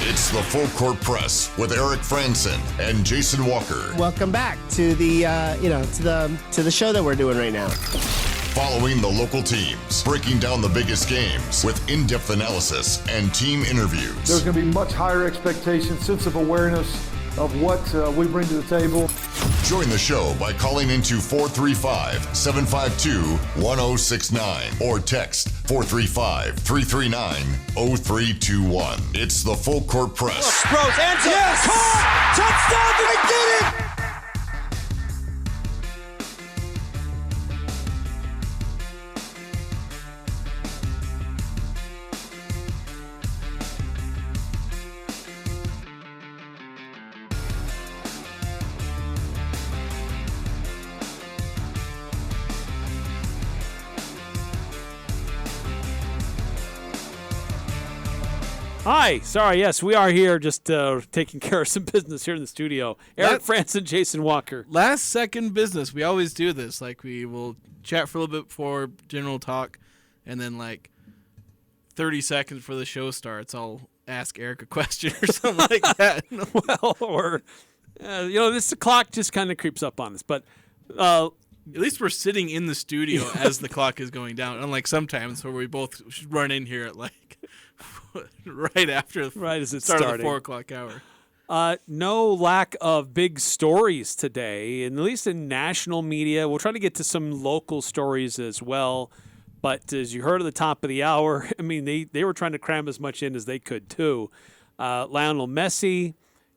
It's the Full Court Press with Eric Frandsen and Jason Walker. Welcome back to the to the show that we're doing right now. Following the local teams, breaking down the biggest games with in-depth analysis and team interviews. There's going to be much higher expectations, sense of awareness of what we bring to the table. Join the show by calling into 435-752-1069 or text 435-339-0321. It's the Full Court Press. Sproles, answer. Yes! Caught! Touchdown! They did it! Hi. Sorry. Yes, we are here just taking care of some business here in the studio. Eric Frandsen, Jason Walker. Last second business. We always do this. Like, we will chat for a little bit before general talk, and then, 30 seconds before the show starts, I'll ask Eric a question or something like that. Well, or, the clock just kind of creeps up on us. But at least we're sitting in the studio as the clock is going down, unlike sometimes where we both run in here at, right after as it's start starting. of the 4 o'clock hour. No lack of big stories today, and at least in national media. We'll try to get to some local stories as well. But as you heard at the top of the hour, I mean, they were trying to cram as much in as they could, too. Lionel Messi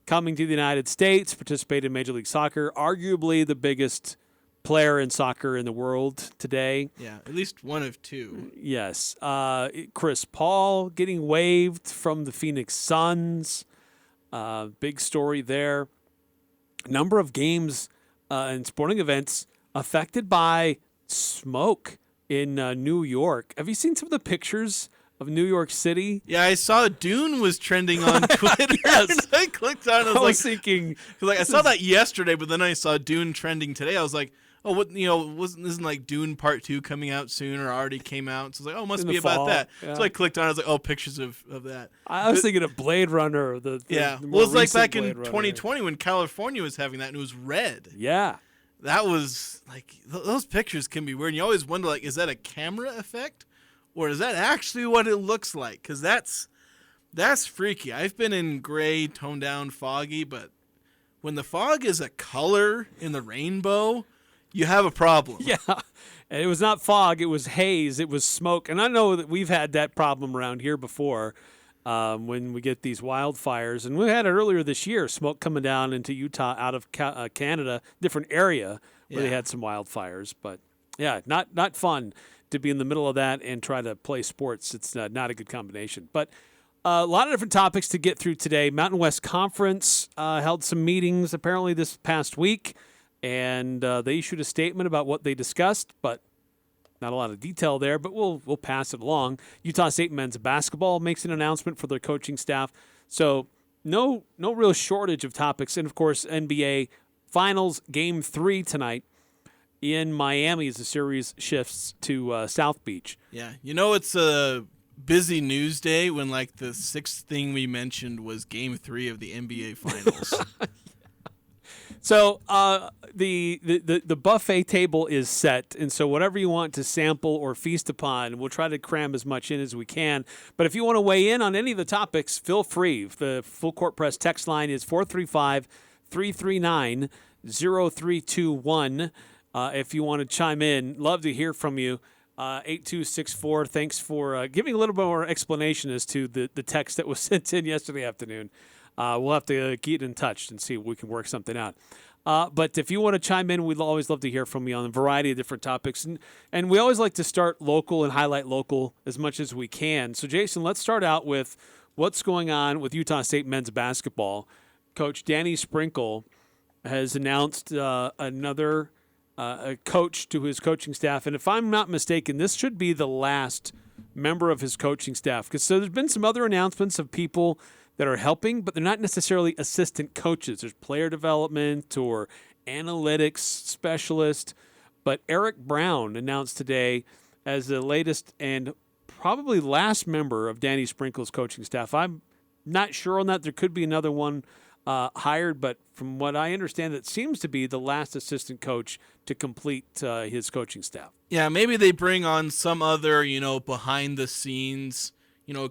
coming to the United States, participated in Major League Soccer, arguably the biggest player in soccer in the world today. Yeah, at least one of two. Yes. Chris Paul getting waived from the Phoenix Suns. Big story there. Number of games and sporting events affected by smoke in New York. Have you seen some of the pictures of New York City? Yeah, I saw Dune was trending on Twitter. Yes. I clicked on it. I was thinking, I saw that yesterday, but then I saw Dune trending today. I was like, oh, what? Isn't Dune Part 2 coming out soon or already came out? So I was like, oh, it must be about that. Yeah. So I clicked on it. I was like, oh, pictures of that. I was thinking of Blade Runner. The well, more it's like recent back in Blade Runner. 2020 when California was having that and it was red. Yeah. That was those pictures can be weird. And you always wonder, is that a camera effect or is that actually what it looks like? Because that's freaky. I've been in gray, toned down, foggy, but when the fog is a color in the rainbow, you have a problem. Yeah. And it was not fog. It was haze. It was smoke. And I know that we've had that problem around here before when we get these wildfires. And we had it earlier this year, smoke coming down into Utah out of Canada, different area where they had some wildfires. But, yeah, not fun to be in the middle of that and try to play sports. It's not a good combination. But a lot of different topics to get through today. Mountain West Conference held some meetings apparently this past week. And they issued a statement about what they discussed, but not a lot of detail there, but we'll pass it along. Utah State men's basketball makes an announcement for their coaching staff. So no real shortage of topics. And, of course, NBA Finals Game 3 tonight in Miami as the series shifts to South Beach. Yeah. It's a busy news day when, the sixth thing we mentioned was Game 3 of the NBA Finals. So the buffet table is set, and so whatever you want to sample or feast upon, we'll try to cram as much in as we can. But if you want to weigh in on any of the topics, feel free. The Full Court Press text line is 435-339-0321. If you want to chime in, love to hear from you. 8264, thanks for giving a little bit more explanation as to the text that was sent in yesterday afternoon. We'll have to get in touch and see if we can work something out. But if you want to chime in, we'd always love to hear from you on a variety of different topics. And we always like to start local and highlight local as much as we can. So, Jason, let's start out with what's going on with Utah State men's basketball. Coach Danny Sprinkle has announced another coach to his coaching staff. And if I'm not mistaken, this should be the last member of his coaching staff. Because so there's been some other announcements of people that are helping, but they're not necessarily assistant coaches. There's player development or analytics specialist. But Eric Brown announced today as the latest and probably last member of Danny Sprinkle's coaching staff. I'm not sure on that. There could be another one hired, but from what I understand, it seems to be the last assistant coach to complete his coaching staff. Yeah, maybe they bring on some other, behind the scenes,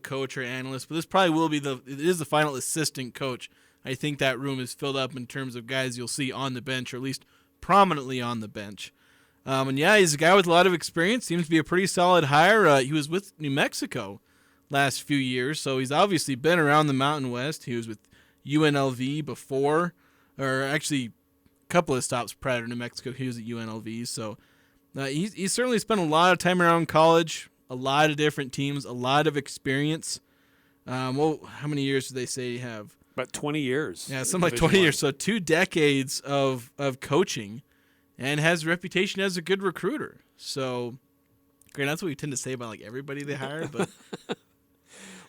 coach or analyst, but this probably will be it is the final assistant coach. I think that room is filled up in terms of guys you'll see on the bench, or at least prominently on the bench. And yeah, he's a guy with a lot of experience. Seems to be a pretty solid hire. He was with New Mexico last few years, so he's obviously been around the Mountain West. He was with UNLV before, or actually a couple of stops prior to New Mexico. He was at UNLV, so he's certainly spent a lot of time around college, a lot of different teams, a lot of experience. How many years did they say you have? About 20 years. Yeah, something like 20 years. So 2 decades of coaching, and has a reputation as a good recruiter. So, great, that's what we tend to say about like everybody they hire. But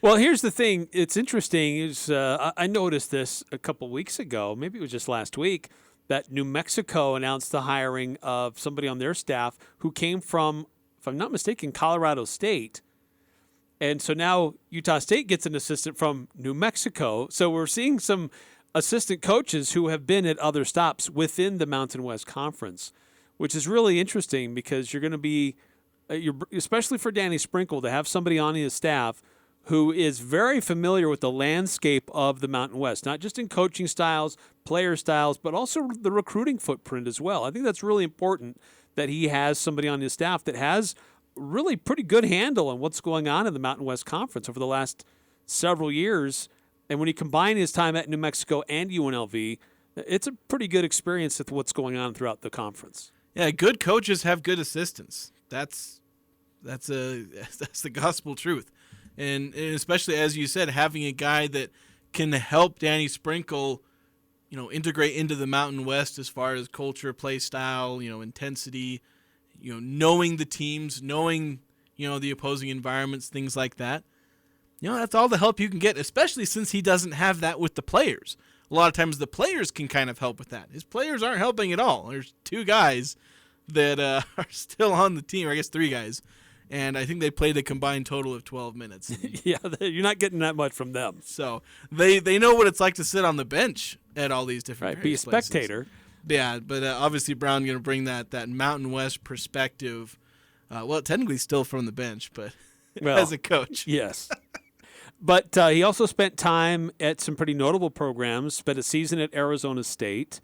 well, here's the thing. It's interesting. Is I noticed this a couple weeks ago. Maybe it was just last week that New Mexico announced the hiring of somebody on their staff who came from, if I'm not mistaken, Colorado State. And so now Utah State gets an assistant from New Mexico. So we're seeing some assistant coaches who have been at other stops within the Mountain West Conference, which is really interesting because you're going to be, especially for Danny Sprinkle, to have somebody on his staff who is very familiar with the landscape of the Mountain West, not just in coaching styles, player styles, but also the recruiting footprint as well. I think that's really important that he has somebody on his staff that has really pretty good handle on what's going on in the Mountain West Conference over the last several years. And when you combine his time at New Mexico and UNLV, it's a pretty good experience with what's going on throughout the conference. Yeah, good coaches have good assistants. That's the gospel truth. And especially, as you said, having a guy that can help Danny Sprinkle, integrate into the Mountain West as far as culture, play style, intensity, knowing the teams, knowing, the opposing environments, things like that. That's all the help you can get, especially since he doesn't have that with the players. A lot of times the players can kind of help with that. His players aren't helping at all. There's 2 guys that are still on the team, or I guess 3 guys, and I think they played a combined total of 12 minutes. Yeah, you're not getting that much from them. So they know what it's like to sit on the bench at all these different be a spectator. Places. Yeah, but obviously Brown going to bring that Mountain West perspective. Technically still from the bench, but as a coach. Yes. But he also spent time at some pretty notable programs, spent a season at Arizona State.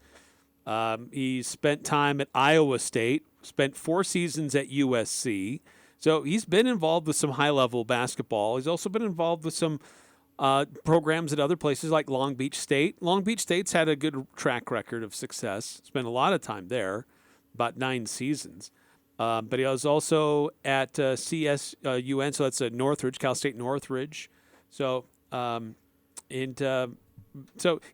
He spent time at Iowa State, spent 4 seasons at USC. So he's been involved with some high-level basketball. He's also been involved with some programs at other places like Long Beach State. Long Beach State's had a good track record of success. Spent a lot of time there, about 9 seasons. But he was also at CSUN, so that's at Northridge, Cal State Northridge. So, so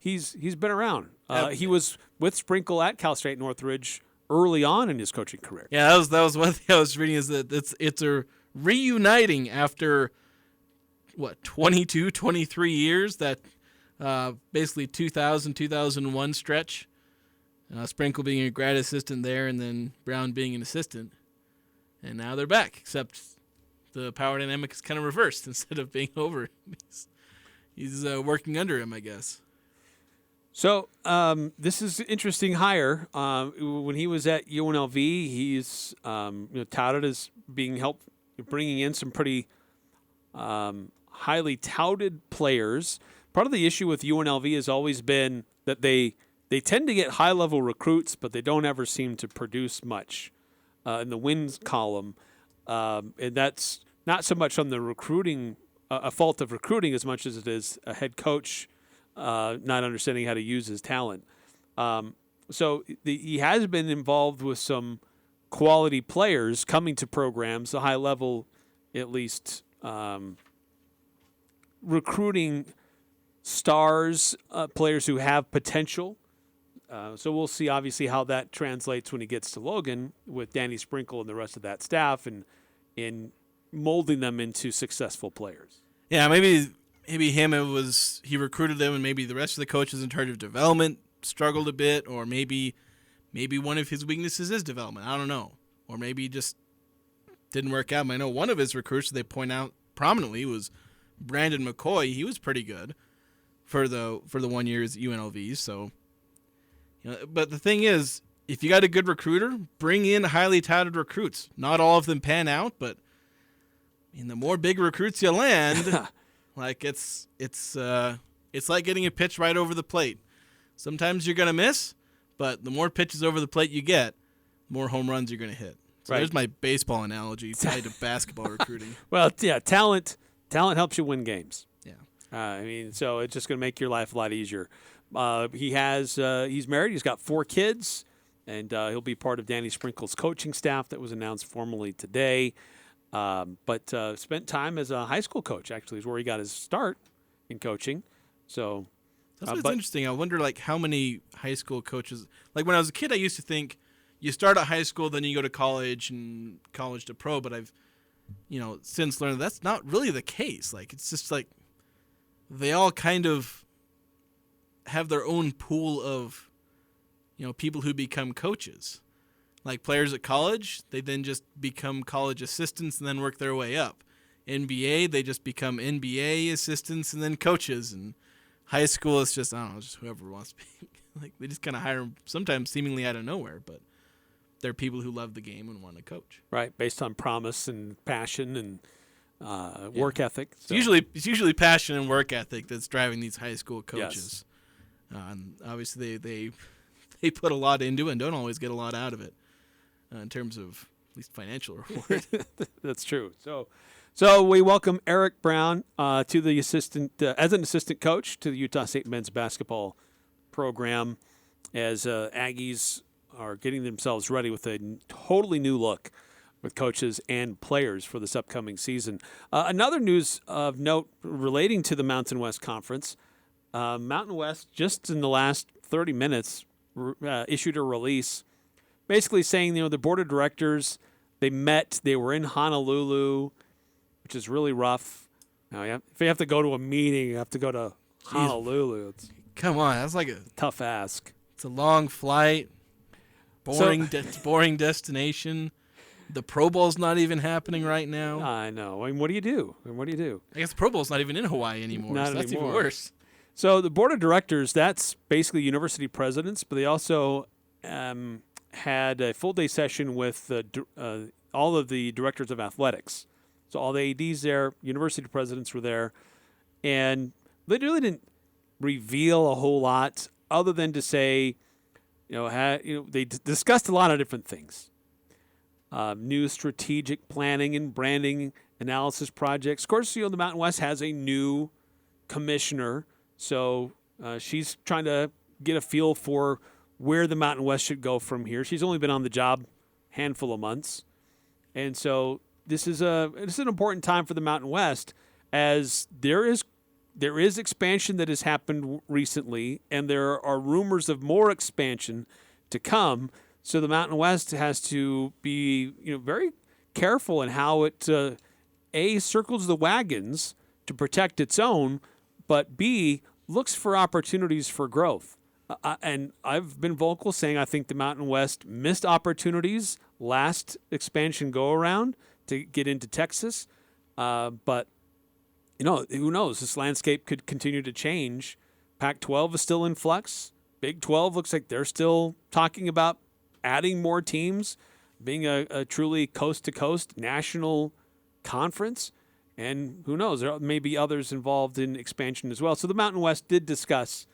he's been around. He was with Sprinkle at Cal State Northridge early on in his coaching career. Yeah, that was one thing I was reading, is that it's a reuniting after 22, 23 years, that basically 2000, 2001 stretch. Sprinkle being a grad assistant there, and then Brown being an assistant. And now they're back, except the power dynamic is kind of reversed. Instead of being over, he's working under him, I guess. So this is an interesting hire. When he was at UNLV, he's touted as bringing in some pretty highly touted players. Part of the issue with UNLV has always been that they tend to get high-level recruits, but they don't ever seem to produce much in the wins column. And that's not so much on the recruiting, a fault of recruiting, as much as it is a head coach not understanding how to use his talent. So he has been involved with some quality players coming to programs, the high level, at least, recruiting stars, players who have potential. So we'll see, obviously, how that translates when he gets to Logan with Danny Sprinkle and the rest of that staff, and in molding them into successful players. Yeah, maybe he recruited them, and maybe the rest of the coaches in charge of development struggled a bit, or maybe one of his weaknesses is development. I don't know. Or maybe just didn't work out. I know one of his recruits they point out prominently was Brandon McCoy. He was pretty good. for the 1 year as UNLV. So, but the thing is, if you got a good recruiter, bring in highly touted recruits. Not all of them pan out, but the more big recruits you land, like it's like getting a pitch right over the plate. Sometimes you're gonna miss, but the more pitches over the plate you get, the more home runs you're gonna hit. So there's my baseball analogy tied to basketball recruiting. Well, yeah, talent helps you win games. Yeah. So it's just going to make your life a lot easier. He's married. He's got 4 kids, and he'll be part of Danny Sprinkle's coaching staff that was announced formally today. But spent time as a high school coach, actually, is where he got his start in coaching. So that's what's interesting. I wonder, how many high school coaches, when I was a kid, I used to think you start at high school, then you go to college and college to pro, but I've, since learned that's not really the case. It's just they all kind of have their own pool of, people who become coaches. Like players at college, they then just become college assistants and then work their way up. NBA, they just become NBA assistants and then coaches. And high school, it's just, I don't know, just whoever wants to be. They just kind of hire them sometimes seemingly out of nowhere, but they're people who love the game and want to coach. Right, based on promise and passion and work ethic. So. It's usually passion and work ethic that's driving these high school coaches. Yes. And obviously they put a lot into it and don't always get a lot out of it in terms of at least financial reward. That's true. So we welcome Eric Brown to the as an assistant coach to the Utah State men's basketball program as Aggies are getting themselves ready with a totally new look with coaches and players for this upcoming season. Another news of note relating to the Mountain West Conference, Mountain West just in the last 30 minutes issued a release basically saying, the board of directors, they were in Honolulu, which is really rough. Now, if you have to go to a meeting, you have to go to Honolulu. Come on, that's like a tough ask. It's a long flight. Boring destination. The Pro Bowl's not even happening right now. I know. What do you do? I guess the Pro Bowl's not even in Hawaii anymore. Not so that's anymore. even worse. So the board of directors, that's basically university presidents, but they also had a full-day session with all of the directors of athletics. So all the ADs there, university presidents were there, and they really didn't reveal a whole lot other than to say, they discussed a lot of different things. New strategic planning and branding analysis projects. Of course, the Mountain West has a new commissioner, so she's trying to get a feel for where the Mountain West should go from here. She's only been on the job a handful of months, and so this is an important time for the Mountain West, as there is expansion that has happened recently, and there are rumors of more expansion to come. So the Mountain West has to be, very careful in how it circles the wagons to protect its own, but B, looks for opportunities for growth. And I've been vocal saying I think the Mountain West missed opportunities last expansion go around to get into Texas, but. Who knows? This landscape could continue to change. Pac-12 is still in flux. Big 12 looks like they're still talking about adding more teams, being a truly coast-to-coast national conference. And who knows? There may be others involved in expansion as well. So the Mountain West did discuss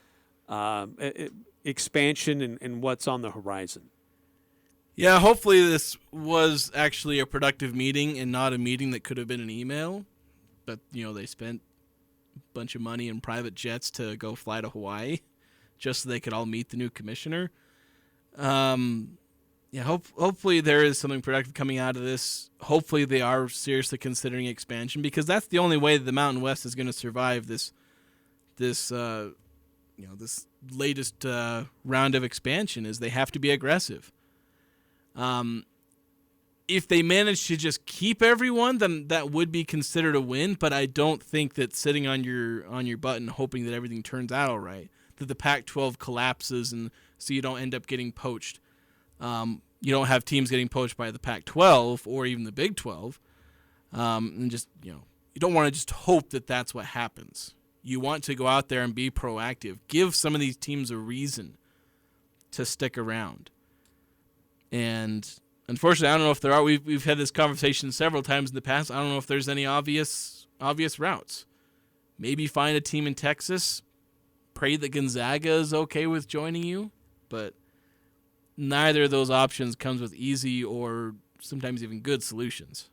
expansion and what's on the horizon. Yeah, hopefully this was actually a productive meeting and not a meeting that could have been an email. But, they spent a bunch of money in private jets to go fly to Hawaii just so they could all meet the new commissioner. Hopefully there is something productive coming out of this. Hopefully they are seriously considering expansion, because that's the only way that the Mountain West is going to survive this latest round of expansion, is they have to be aggressive. If they manage to just keep everyone, then that would be considered a win. But I don't think that sitting on your butt and hoping that everything turns out all right, that the Pac-12 collapses and so you don't end up getting poached. You don't have teams getting poached by the Pac-12 or even the Big 12, and just you don't want to just hope that that's what happens. You want to go out there and be proactive. Give some of these teams a reason to stick around. And unfortunately, I don't know if there are. We've had this conversation several times in the past. I don't know if there's any obvious routes. Maybe find a team in Texas. Pray that Gonzaga is okay with joining you. But neither of those options comes with easy or sometimes even good solutions.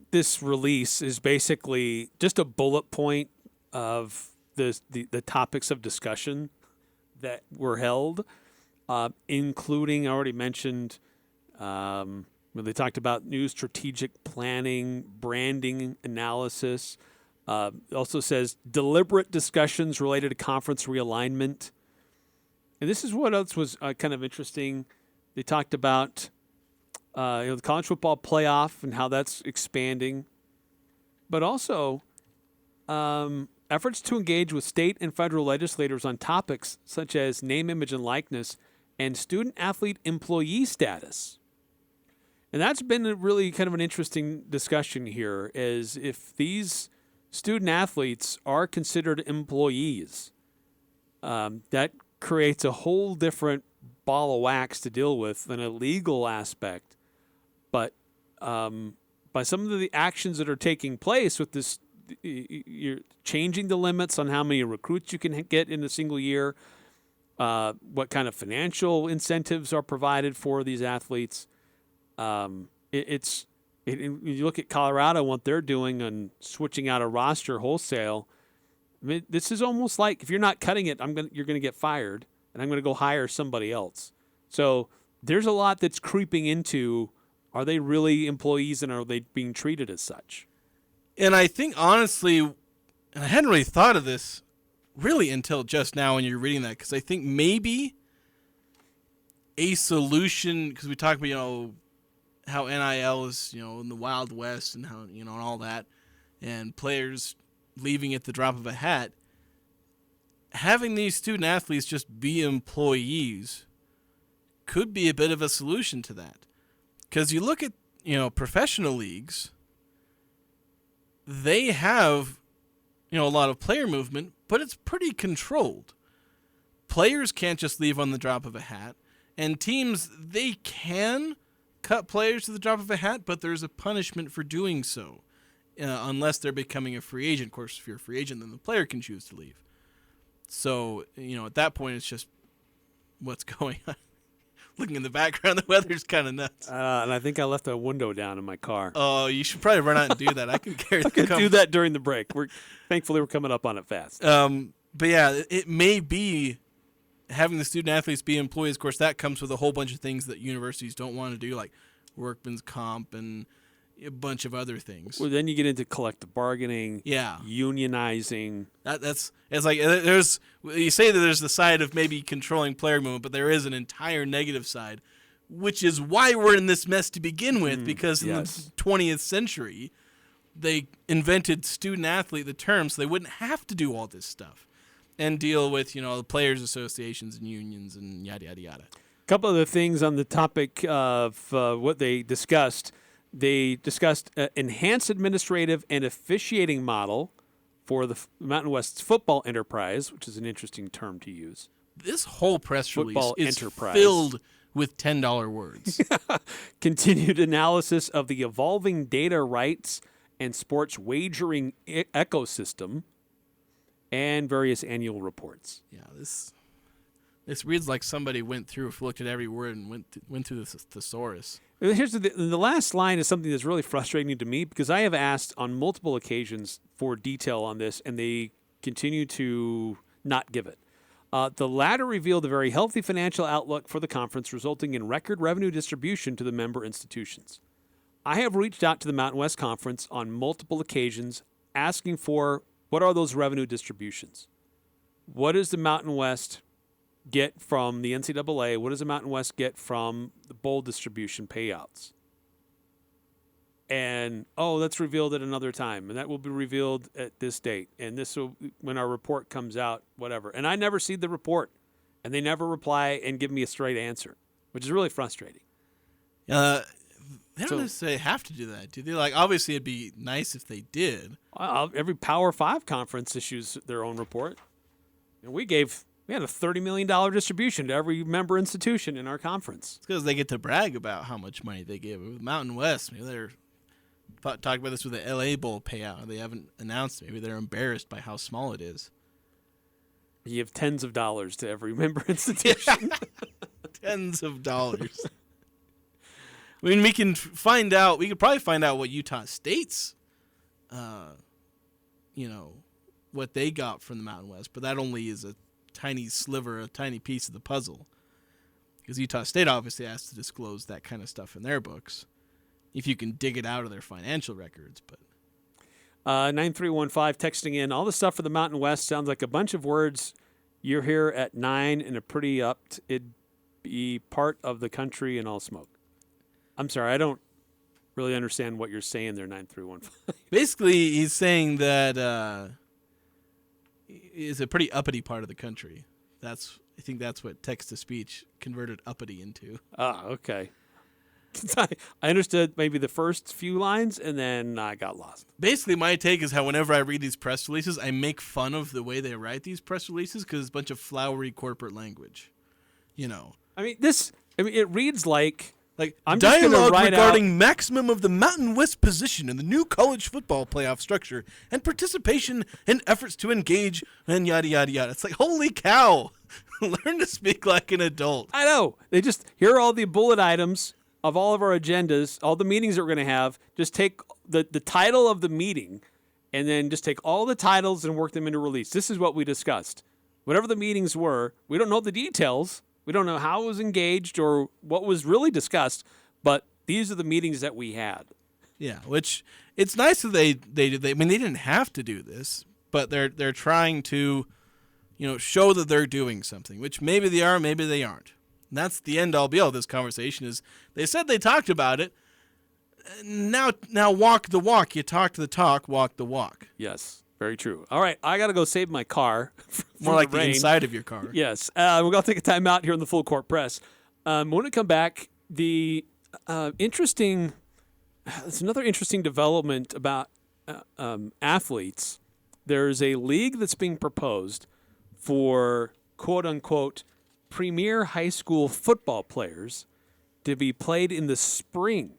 This release is basically just a bullet point of the topics of discussion that were held, including, I already mentioned, when they talked about new strategic planning, branding analysis. It also says deliberate discussions related to conference realignment. And this is what else was kind of interesting. They talked about the college football playoff and how that's expanding, but also efforts to engage with state and federal legislators on topics such as name, image, and likeness and student-athlete employee status. And that's been a really kind of an interesting discussion here, is if these student-athletes are considered employees, that creates a whole different ball of wax to deal with than a legal aspect. But by some of the actions that are taking place with this, you're changing the limits on how many recruits you can get in a single year, what kind of financial incentives are provided for these athletes. You look at Colorado, what they're doing on switching out a roster wholesale. I mean, this is almost like if you're not cutting it, you're going to get fired, and I'm going to go hire somebody else. So there's a lot that's creeping into, are they really employees and are they being treated as such? And I think, honestly, and I hadn't really thought of this really until just now when you're reading that, because I think maybe a solution, because we talk about, how NIL is, in the Wild West and how, and all that, and players leaving at the drop of a hat, having these student athletes just be employees could be a bit of a solution to that. Because you look at, professional leagues, they have, a lot of player movement, but it's pretty controlled. Players can't just leave on the drop of a hat, and teams, they can cut players to the drop of a hat, but there's a punishment for doing so, unless they're becoming a free agent. Of course, if you're a free agent, then the player can choose to leave. So, at that point, it's just what's going on. Looking in the background, the weather's kind of nuts. And I think I left a window down in my car. Oh, you should probably run out and do that. I can carry the do that during the break. Thankfully, we're coming up on it fast. But yeah, it may be having the student athletes be employees. Of course, that comes with a whole bunch of things that universities don't want to do, like workman's comp and a bunch of other things. Well, then you get into collective bargaining, unionizing. It's like you say that there's the side of maybe controlling player movement, but there is an entire negative side, which is why we're in this mess to begin with. Because in the 20th century, they invented student athlete, the term, so they wouldn't have to do all this stuff and deal with the players' associations and unions and yada yada yada. A couple of the things on the topic of what they discussed. They discussed enhanced administrative and officiating model for the Mountain West's football enterprise, which is an interesting term to use. This whole press Football release enterprise. Is filled with $10 words. Continued analysis of the evolving data rights and sports wagering ecosystem, and various annual reports. Yeah, this reads like somebody went through, looked at every word, and went through the thesaurus. Here's the last line is something that's really frustrating to me, because I have asked on multiple occasions for detail on this, and they continue to not give it. The latter revealed a very healthy financial outlook for the conference, resulting in record revenue distribution to the member institutions. I have reached out to the Mountain West Conference on multiple occasions asking for what are those revenue distributions? What does the Mountain West get from the NCAA? What does the Mountain West get from the bowl distribution payouts? And, that's revealed at another time, and that will be revealed at this date, and this will, when our report comes out, whatever. And I never see the report, and they never reply and give me a straight answer, which is really frustrating. They don't necessarily have to do that, do they? Like, obviously, it'd be nice if they did. Every Power 5 conference issues their own report. And we had a $30 million distribution to every member institution in our conference. It's because they get to brag about how much money they give. With Mountain West, maybe they're talking about this with the LA Bowl payout. They haven't announced. Maybe they're embarrassed by how small it is. You have tens of dollars to every member institution. Tens of dollars. I mean, we can find out. We could probably find out what Utah State's, what they got from the Mountain West, but that only is a tiny sliver, a tiny piece of the puzzle. Because Utah State obviously has to disclose that kind of stuff in their books, if you can dig it out of their financial records. But 9315 texting in, all the stuff for the Mountain West sounds like a bunch of words you're here at 9 and a pretty it'd be part of the country and all smoke. I'm sorry, I don't really understand what you're saying there, 9315. Basically, he's saying that is a pretty uppity part of the country. I think that's what text-to-speech converted uppity into. Ah, okay. I understood maybe the first few lines, and then I got lost. Basically, my take is how whenever I read these press releases, I make fun of the way they write these press releases because it's a bunch of flowery corporate language. I mean, it reads like I'm dialogue just regarding maximum of the Mountain West position in the new college football playoff structure and participation in efforts to engage and yada, yada, yada. It's like, holy cow. Learn to speak like an adult. I know. Here are all the bullet items of all of our agendas, all the meetings that we're going to have. Just take the title of the meeting and then just take all the titles and work them into release. This is what we discussed. Whatever the meetings were, we don't know the details. We don't know how it was engaged or what was really discussed, but these are the meetings that we had. Yeah, which it's nice that they did. I mean, they didn't have to do this, but they're trying to, show that they're doing something, which maybe they are, maybe they aren't. And that's the end all be all of this conversation is they said they talked about it. Now walk the walk. You talk the talk, walk the walk. Yes. Very true. All right, I got to go save my car. More like the inside of your car. Yes. We're going to take a time out here in the Full Court Press. When we come back, it's another interesting development about athletes. There's a league that's being proposed for, quote-unquote, premier high school football players to be played in the spring.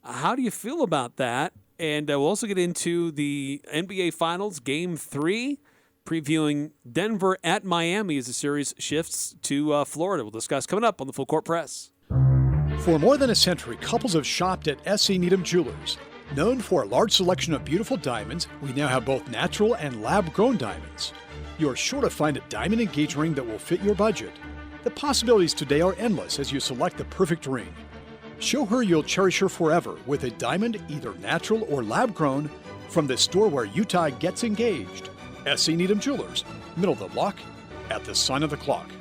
How do you feel about that? And we'll also get into the NBA Finals, Game 3, previewing Denver at Miami as the series shifts to Florida. We'll discuss coming up on the Full Court Press. For more than a century, couples have shopped at S.C. Needham Jewelers. Known for a large selection of beautiful diamonds, we now have both natural and lab-grown diamonds. You're sure to find a diamond engagement ring that will fit your budget. The possibilities today are endless as you select the perfect ring. Show her you'll cherish her forever with a diamond, either natural or lab-grown, from the store where Utah gets engaged. S.C. Needham Jewelers, middle of the block, at the sign of the clock.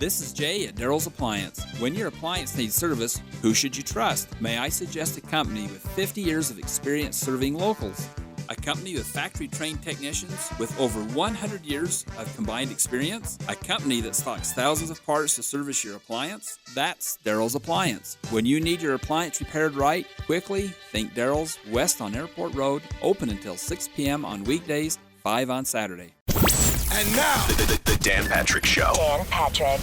This is Jay at Daryl's Appliance. When your appliance needs service, who should you trust? May I suggest a company with 50 years of experience serving locals? A company with factory-trained technicians with over 100 years of combined experience? A company that stocks thousands of parts to service your appliance? That's Daryl's Appliance. When you need your appliance repaired right, quickly, think Daryl's west on Airport Road, open until 6 p.m. on weekdays, 5 on Saturday. And now, the Dan Patrick Show. Dan Patrick.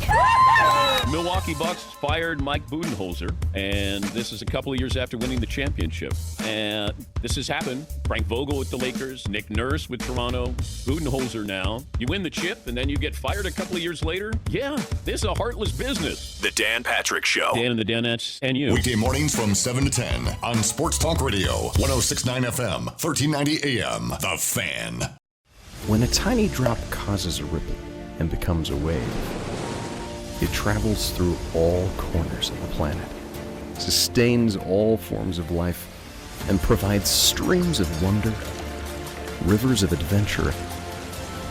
Milwaukee Bucks fired Mike Budenholzer, and this is a couple of years after winning the championship. And this has happened. Frank Vogel with the Lakers, Nick Nurse with Toronto, Budenholzer now. You win the chip, and then you get fired a couple of years later? Yeah, this is a heartless business. The Dan Patrick Show. Dan and the Danettes and you. Weekday mornings from 7 to 10 on Sports Talk Radio, 106.9 FM, 1390 AM. The Fan. When a tiny drop causes a ripple and becomes a wave, it travels through all corners of the planet, sustains all forms of life, and provides streams of wonder, rivers of adventure,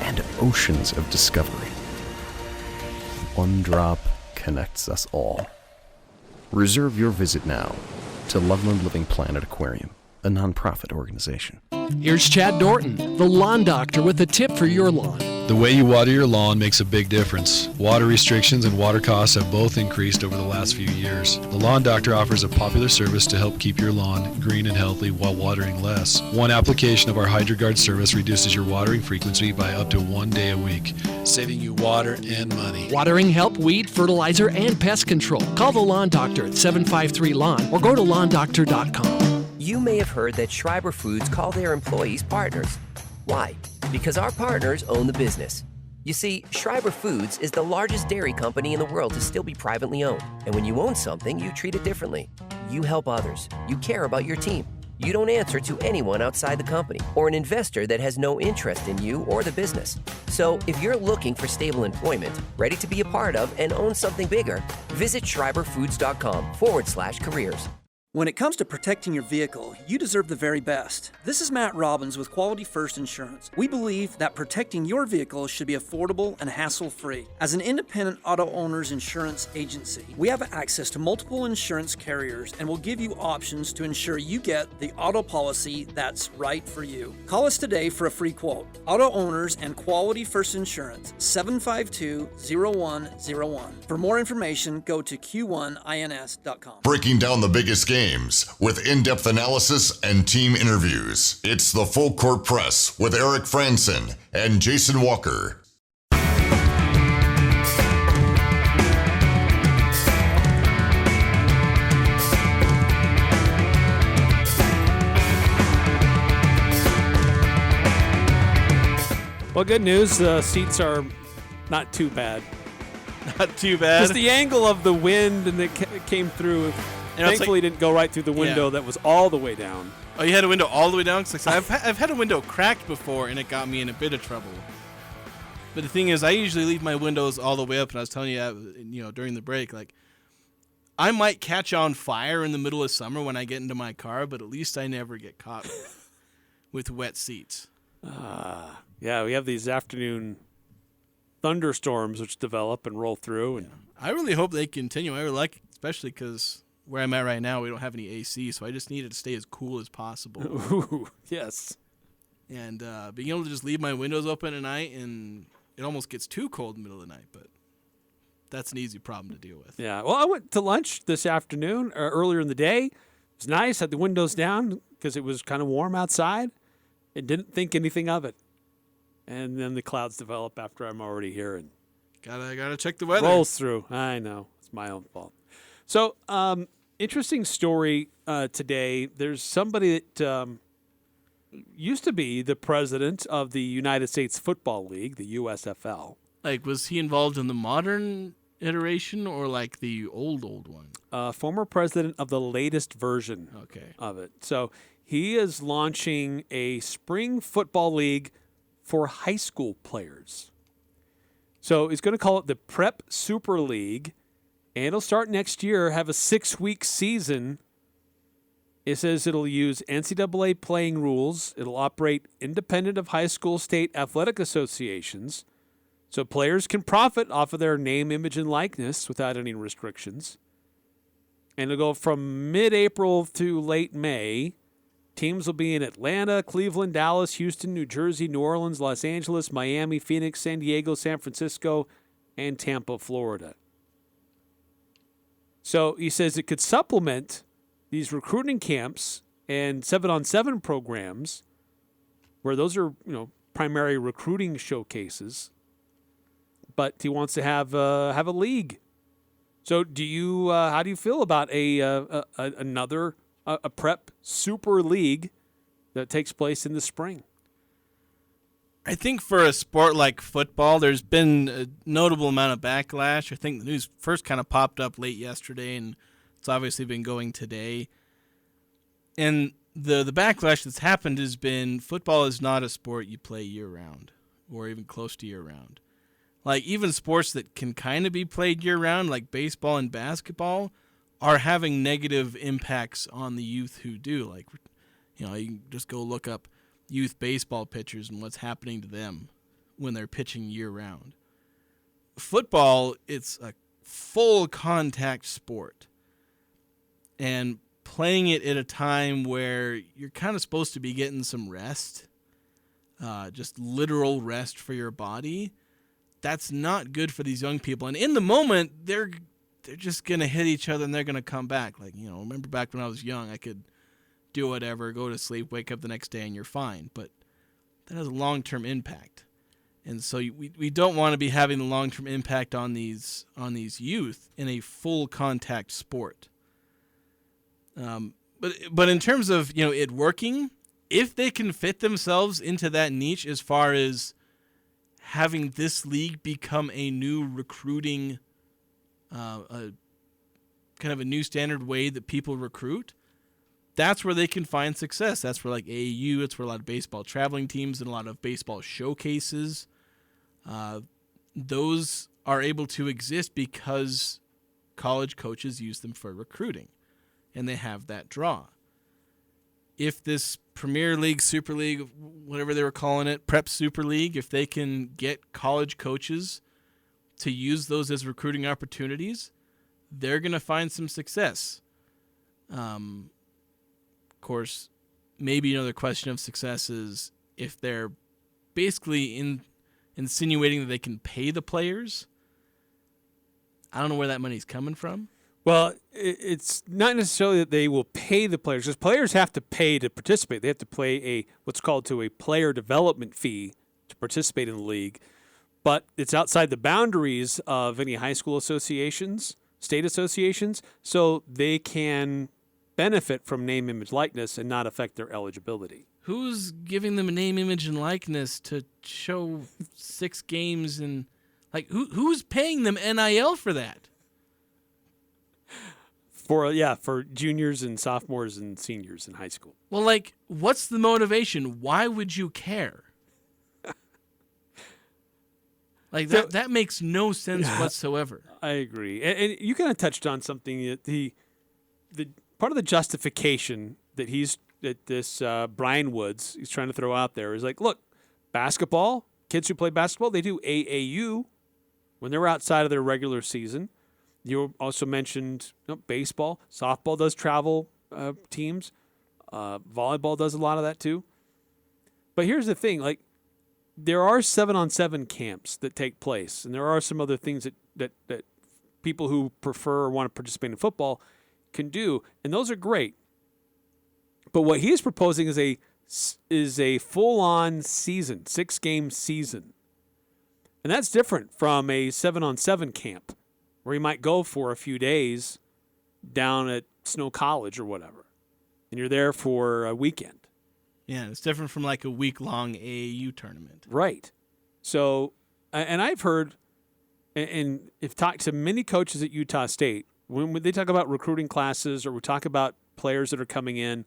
and oceans of discovery. One drop connects us all. Reserve your visit now to Loveland Living Planet Aquarium a nonprofit organization. Here's Chad Norton, the lawn doctor, with a tip for your lawn. The way you water your lawn makes a big difference. Water restrictions and water costs have both increased over the last few years. The Lawn Doctor offers a popular service to help keep your lawn green and healthy while watering less. One application of our HydroGuard service reduces your watering frequency by up to 1 day a week, saving you water and money. Watering help, weed, fertilizer, and pest control. Call the Lawn Doctor at 753-LAWN or go to lawndoctor.com. You may have heard that Schreiber Foods call their employees partners. Why? Because our partners own the business. You see, Schreiber Foods is the largest dairy company in the world to still be privately owned. And when you own something, you treat it differently. You help others. You care about your team. You don't answer to anyone outside the company or an investor that has no interest in you or the business. So if you're looking for stable employment, ready to be a part of and own something bigger, visit schreiberfoods.com/careers. When it comes to protecting your vehicle, you deserve the very best. This is Matt Robbins with Quality First Insurance. We believe that protecting your vehicle should be affordable and hassle-free. As an independent auto owner's insurance agency, we have access to multiple insurance carriers and will give you options to ensure you get the auto policy that's right for you. Call us today for a free quote. Auto Owners and Quality First Insurance, 752-0101. For more information, go to q1ins.com. Breaking down the biggest games with in-depth analysis and team interviews. It's the Full Court Press with Eric Frandsen and Jason Walker. Well, good news. The seats are not too bad. Not too bad. Just the angle of the wind and it came through. Thankfully, it didn't go right through the window that was all the way down. Oh, you had a window all the way down? Cause I've had a window cracked before, and it got me in a bit of trouble. But the thing is, I usually leave my windows all the way up, and I was telling you, during the break, like, I might catch on fire in the middle of summer when I get into my car, but at least I never get caught with wet seats. Yeah, we have these afternoon thunderstorms which develop and roll through. And I really hope they continue. I really like it, especially because where I'm at right now, we don't have any AC, so I just need it to stay as cool as possible. Ooh, yes. And being able to just leave my windows open at night, and it almost gets too cold in the middle of the night, but that's an easy problem to deal with. Yeah, well, I went to lunch this afternoon, or earlier in the day. It was nice, had the windows down because it was kind of warm outside, and didn't think anything of it. And then the clouds develop after I'm already here. And gotta check the weather. Rolls through. I know. It's my own fault. So, interesting story today. There's somebody that used to be the president of the United States Football League, the USFL. Like, was he involved in the modern iteration or like the old one? Former president of the latest version of it. So he is launching a spring football league for high school players. So he's going to call it the Prep Super League, and it'll start next year, have a 6-week season. It says it'll use NCAA playing rules. It'll operate independent of high school state athletic associations, so players can profit off of their name, image, and likeness without any restrictions. And it'll go from mid-April to late May. Teams will be in Atlanta, Cleveland, Dallas, Houston, New Jersey, New Orleans, Los Angeles, Miami, Phoenix, San Diego, San Francisco, and Tampa, Florida. So he says it could supplement these recruiting camps and 7-on-7 programs, where those are, primary recruiting showcases. But he wants to have a league. So how do you feel about another prep super league that takes place in the spring? I think for a sport like football, there's been a notable amount of backlash. I think the news first kind of popped up late yesterday, and it's obviously been going today. And the backlash that's happened has been football is not a sport you play year-round or even close to year-round. Like, even sports that can kind of be played year-round, like baseball and basketball, are having negative impacts on the youth who do. Like, you can just go look up youth baseball pitchers and what's happening to them when they're pitching year-round. Football, it's a full contact sport. And playing it at a time where you're kind of supposed to be getting some rest, just literal rest for your body. That's not good for these young people. And in the moment, they're just going to hit each other and they're going to come back. Like, remember back when I was young, I could do whatever, go to sleep, wake up the next day, and you're fine. But that has a long-term impact. And so we don't want to be having the long-term impact on these youth in a full contact sport. But in terms of it working, if they can fit themselves into that niche as far as having this league become a new recruiting, kind of a new standard way that people recruit, that's where they can find success. That's where like AAU, it's where a lot of baseball traveling teams and a lot of baseball showcases, those are able to exist because college coaches use them for recruiting, and they have that draw. If this Premier League, Super League, whatever they were calling it, Prep Super League, if they can get college coaches to use those as recruiting opportunities, they're going to find some success. Of course, maybe another question of success is if they're basically insinuating that they can pay the players. I don't know where that money's coming from. Well, it's not necessarily that they will pay the players, because players have to pay to participate. They have to pay what's called a player development fee to participate in the league. But it's outside the boundaries of any high school associations, state associations, so they can benefit from name, image, likeness and not affect their eligibility. Who's giving them a name, image, and likeness to show 6 games and who's paying them NIL for that? For juniors and sophomores and seniors in high school. Well, what's the motivation? Why would you care? That makes no sense whatsoever. I agree. And you kind of touched on something that the part of the justification that this Brian Woods is trying to throw out there is look, basketball, kids who play basketball, they do AAU when they're outside of their regular season. You also mentioned baseball. Softball does travel teams. Volleyball does a lot of that too. But here's the thing. There are 7-on-7 camps that take place, and there are some other things that people who prefer or want to participate in football can do, and those are great. But what he's proposing is a full-on season, 6-game season. And that's different from a 7-on-7 camp, where you might go for a few days down at Snow College or whatever, and you're there for a weekend. Yeah, it's different from a week-long AAU tournament. Right. So, and I've heard and have talked to many coaches at Utah State, when they talk about recruiting classes or we talk about players that are coming in,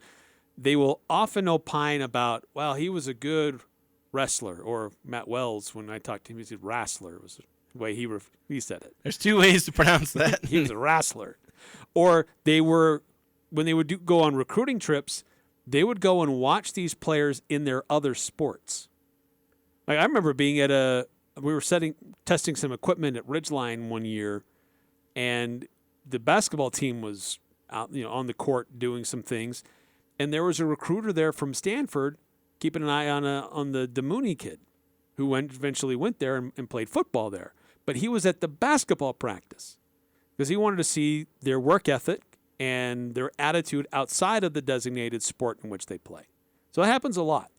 they will often opine about, well, he was a good wrestler, or Matt Wells, when I talked to him, he said wrestler was the way he said it. There's 2 ways to pronounce that. He was a wrestler. Or when they would go on recruiting trips, they would go and watch these players in their other sports. I remember being we were testing some equipment at Ridgeline one year, and the basketball team was out, on the court doing some things, and there was a recruiter there from Stanford keeping an eye on the Mooney kid, who eventually went there and played football there. But he was at the basketball practice because he wanted to see their work ethic and their attitude outside of the designated sport in which they play. So it happens a lot.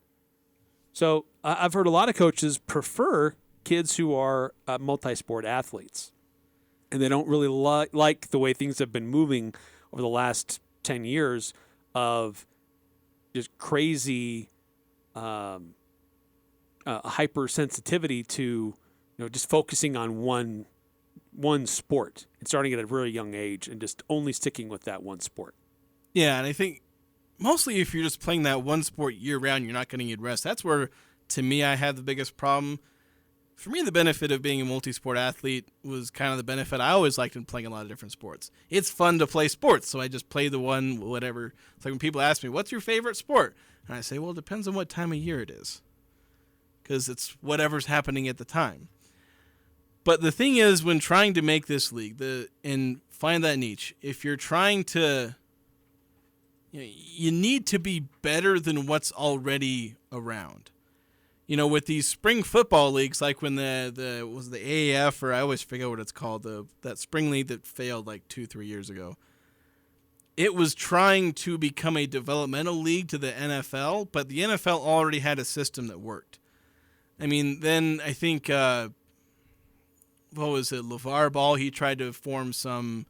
So I've heard a lot of coaches prefer kids who are multi-sport athletes, and they don't really like the way things have been moving over the last 10 years of just crazy hypersensitivity to just focusing on one sport and starting at a very young age and just only sticking with that one sport. Yeah, and I think mostly if you're just playing that one sport year-round, you're not getting rest. That's where, to me, I had the biggest problem. For me, the benefit of being a multi-sport athlete was kind of the benefit I always liked in playing a lot of different sports. It's fun to play sports, so I just play the one, whatever. It's like when people ask me, what's your favorite sport? And I say, well, it depends on what time of year it is, because it's whatever's happening at the time. But the thing is, when trying to make this league and find that niche, if you're trying to you need to be better than what's already around. With these spring football leagues, like when the AAF, or I always forget what it's called, that spring league that failed like 2-3 years ago. It was trying to become a developmental league to the NFL, but the NFL already had a system that worked. I mean, then I think, what was it, LeVar Ball, he tried to form some,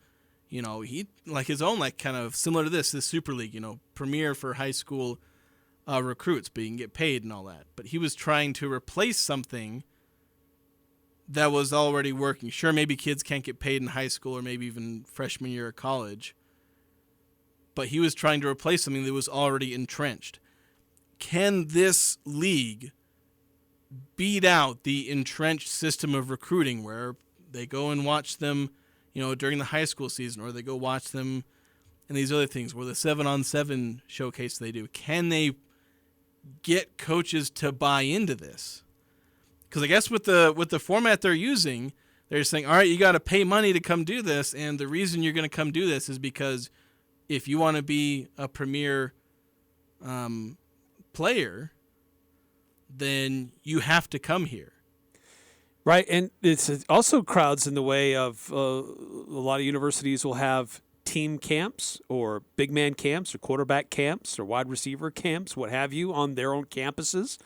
he like his own, like kind of similar to this Super League, premier for high school recruits, but you can get paid and all that. But he was trying to replace something that was already working. Sure, maybe kids can't get paid in high school or maybe even freshman year of college, but he was trying to replace something that was already entrenched. Can this league beat out the entrenched system of recruiting where they go and watch them, during the high school season, or they go watch them and these other things, where the 7-on-7 showcase they do? Can they get coaches to buy into this? Because I guess with the format they're using, they're saying, all right, you got to pay money to come do this, and the reason you're going to come do this is because if you want to be a premier player, then you have to come here. Right, and it's also crowds in the way of a lot of universities will have team camps or big man camps or quarterback camps or wide receiver camps, what have you, on their own campuses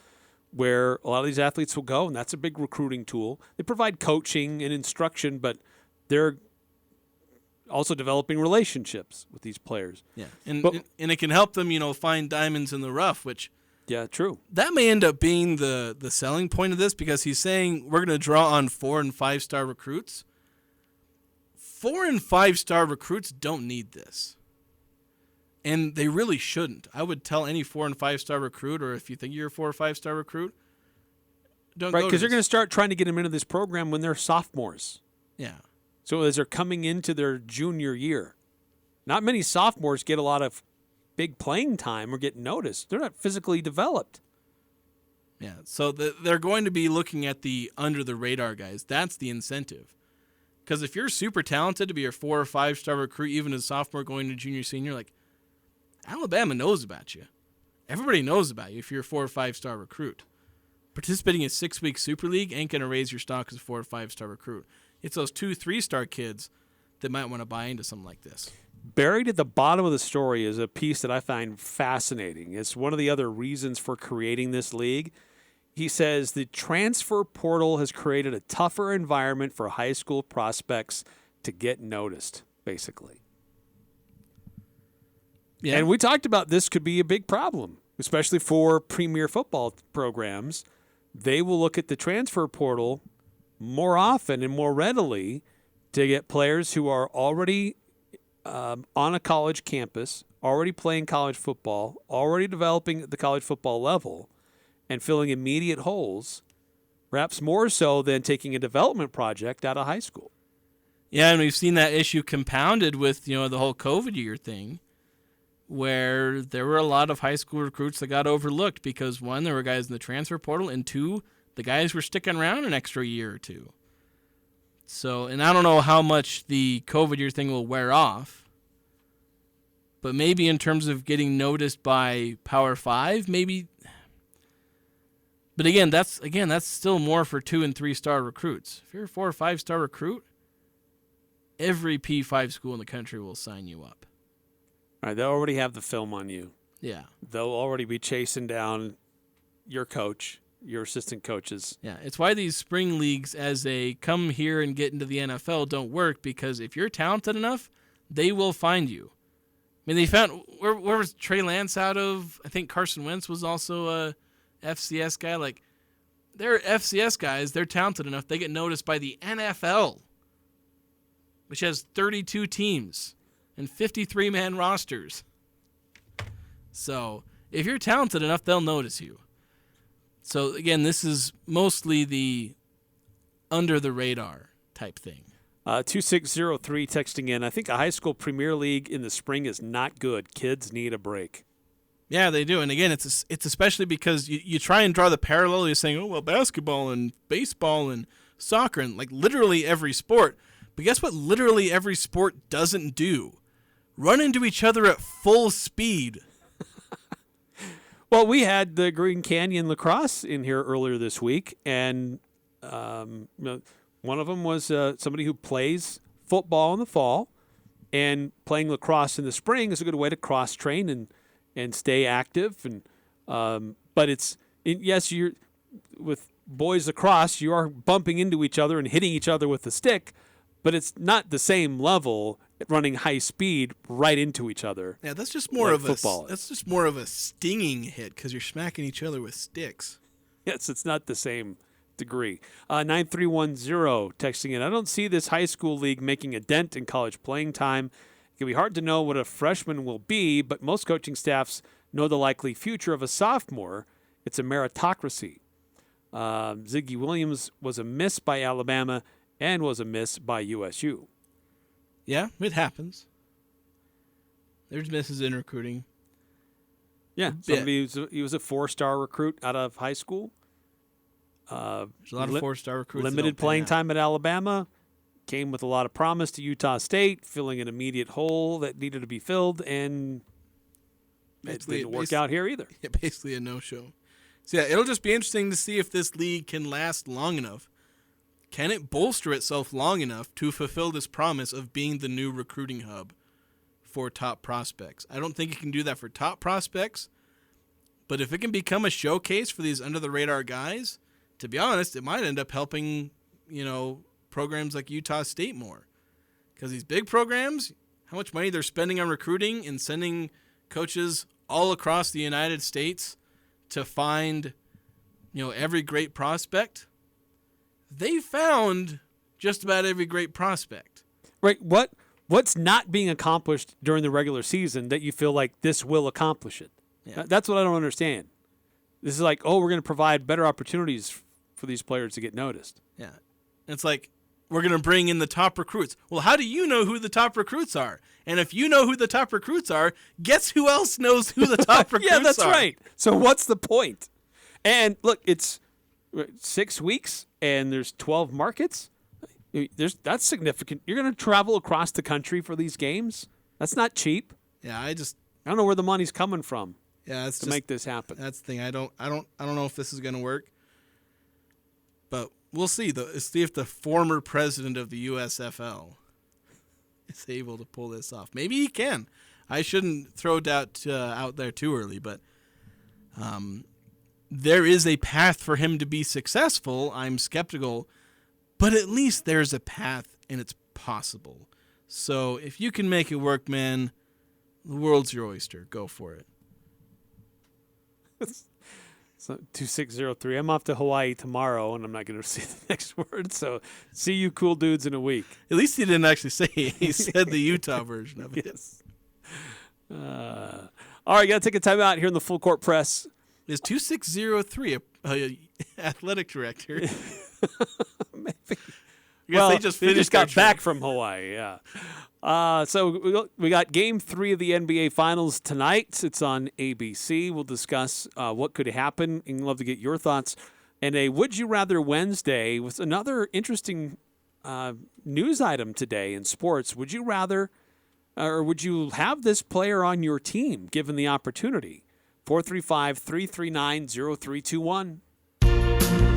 where a lot of these athletes will go, and that's a big recruiting tool. They provide coaching and instruction, but they're also developing relationships with these players. Yeah, and it can help them, find diamonds in the rough, which... Yeah, true. That may end up being the selling point of this, because he's saying we're going to draw on 4- and 5-star recruits. 4- and 5-star recruits don't need this. And they really shouldn't. I would tell any 4- and 5-star recruit, or if you think you're a 4- or 5-star recruit, don't go to this. Right, because they're going to start trying to get them into this program when they're sophomores. Yeah. So as they're coming into their junior year. Not many sophomores get a lot of big playing time or get noticed. They're not physically developed. Yeah, so they're going to be looking at the under-the-radar guys. That's the incentive. Because if you're super talented to be a 4- or 5-star recruit, even as a sophomore going to junior, senior, like, Alabama knows about you. Everybody knows about you if you're a 4- or 5-star recruit. Participating in a 6-week Super League ain't going to raise your stock as a 4- or 5-star recruit. It's those 2- or 3-star kids that might want to buy into something like this. Buried at the bottom of the story is a piece that I find fascinating. It's one of the other reasons for creating this league. He says the transfer portal has created a tougher environment for high school prospects to get noticed, basically. Yeah. And we talked about this could be a big problem, especially for premier football programs. They will look at the transfer portal more often and more readily to get players who are already on a college campus, already playing college football, already developing at the college football level, and filling immediate holes, perhaps more so than taking a development project out of high school. Yeah, and we've seen that issue compounded with, the whole COVID year thing, where there were a lot of high school recruits that got overlooked because, one, there were guys in the transfer portal, and two, the guys were sticking around an extra year or two. So, and I don't know how much the COVID year thing will wear off, but maybe in terms of getting noticed by Power 5, maybe. But again, that's still more for 2- and 3-star recruits. If you're a 4- or 5-star recruit, every P5 school in the country will sign you up. All right, they'll already have the film on you. Yeah. They'll already be chasing down your coach, your assistant coaches. Yeah, it's why these spring leagues as a come here and get into the NFL don't work, because if you're talented enough, they will find you. I mean, they found, where was Trey Lance out of? I think Carson Wentz was also a FCS guy. Like, they're FCS guys. They're talented enough. They get noticed by the NFL, which has 32 teams and 53-man rosters. So if you're talented enough, they'll notice you. So, again, this is mostly the under-the-radar type thing. 2603 texting in, I think a high school Premier League in the spring is not good. Kids need a break. Yeah, they do. And, again, it's especially because you try and draw the parallel. You're saying, oh, well, basketball and baseball and soccer and, like, literally every sport. But guess what literally every sport doesn't do? run into each other at full speed. Well, we had the Green Canyon lacrosse in here earlier this week, and one of them was somebody who plays football in the fall, and playing lacrosse in the spring is a good way to cross train and stay active. And but yes, you're with boys lacrosse, you are bumping into each other and hitting each other with the stick, but it's not the same level running high speed right into each other. Yeah, that's just more of football. That's just more of a stinging hit because you're smacking each other with sticks. Yes, it's not the same degree. 9310 texting in. I don't see this high school league making a dent in college playing time. It can be hard to know what a freshman will be, but most coaching staffs know the likely future of a sophomore. It's a meritocracy. Ziggy Williams was a miss by Alabama and was a miss by USU. Yeah, it happens. There's misses in recruiting. Yeah, he was a 4-star recruit out of high school. There's a lot of 4-star recruits. Limited playing time at Alabama. Came with a lot of promise to Utah State, filling an immediate hole that needed to be filled, and it didn't work out here either. Yeah, basically a no-show. So yeah, it'll just be interesting to see if this league can last long enough. Can it bolster itself long enough to fulfill this promise of being the new recruiting hub for top prospects? I don't think it can do that for top prospects, but if it can become a showcase for these under-the-radar guys, to be honest, it might end up helping, programs like Utah State more. Because these big programs, how much money they're spending on recruiting and sending coaches all across the United States to find, every great prospect, they found just about every great prospect. Right. What's not being accomplished during the regular season that you feel like this will accomplish it? Yeah. That's what I don't understand. This is like, we're going to provide better opportunities for these players to get noticed. Yeah. And it's like, we're going to bring in the top recruits. Well, how do you know who the top recruits are? And if you know who the top recruits are, guess who else knows who the top recruits are? Yeah, that's right. So what's the point? And look, it's 6 weeks and there's 12 markets. That's significant. You're going to travel across the country for these games. That's not cheap. Yeah, I don't know where the money's coming from. Yeah, to make this happen. That's the thing. I don't know if this is going to work. But we'll see. See if the former president of the USFL is able to pull this off. Maybe he can. I shouldn't throw doubt out there too early, but there is a path for him to be successful. I'm skeptical, but at least there's a path and it's possible. So if you can make it work, man, the world's your oyster. Go for it. So 2603. I'm off to Hawaii tomorrow, and I'm not going to see the next word. So see you cool dudes in a week. At least he didn't actually say it. He said the Utah version of it. Yes. All right, got to take a time out here in the Full Court Press. Is 2603 a athletic director? Maybe. Well, they just got back from Hawaii, yeah. So we got Game 3 of the NBA Finals tonight. It's on ABC. We'll discuss what could happen, and love to get your thoughts. And a Would You Rather Wednesday with another interesting news item today in sports. Would you rather, or would you have this player on your team given the opportunity? 435-339-0321.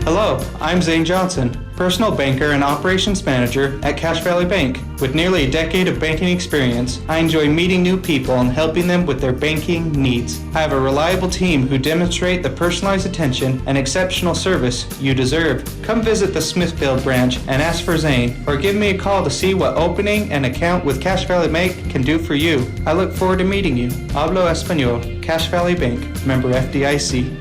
Hello, I'm Zane Johnson, personal banker and operations manager at Cache Valley Bank. With nearly a decade of banking experience, I enjoy meeting new people and helping them with their banking needs. I have a reliable team who demonstrate the personalized attention and exceptional service you deserve. Come visit the Smithfield branch and ask for Zane, or give me a call to see what opening an account with Cache Valley Bank can do for you. I look forward to meeting you. Hablo Español, Cache Valley Bank, member FDIC.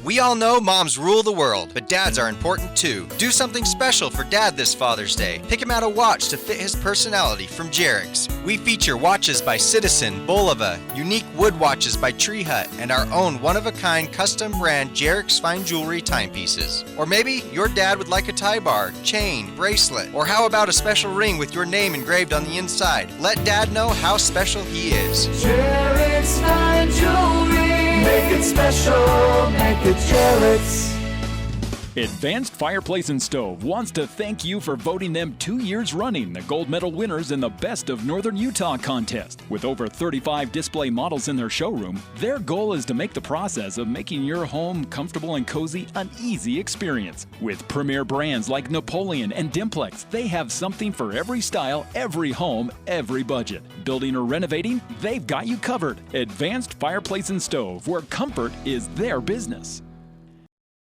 We all know moms rule the world, but dads are important too. Do something special for Dad this Father's Day. Pick him out a watch to fit his personality from Jerix. We feature watches by Citizen, Bolova, unique wood watches by Tree Hut, and our own one-of-a-kind custom brand Jerix fine jewelry timepieces. Or maybe your dad would like a tie bar, chain, bracelet, or how about a special ring with your name engraved on the inside? Let Dad know how special he is. Jerix fine jewelry. Make it special, make it Jerix. Advanced Fireplace and Stove wants to thank you for voting them 2 years running the gold medal winners in the Best of Northern Utah contest. With over 35 display models in their showroom, their goal is to make the process of making your home comfortable and cozy an easy experience. With premier brands like Napoleon and Dimplex, they have something for every style, every home, every budget. Building or renovating, they've got you covered. Advanced Fireplace and Stove, where comfort is their business.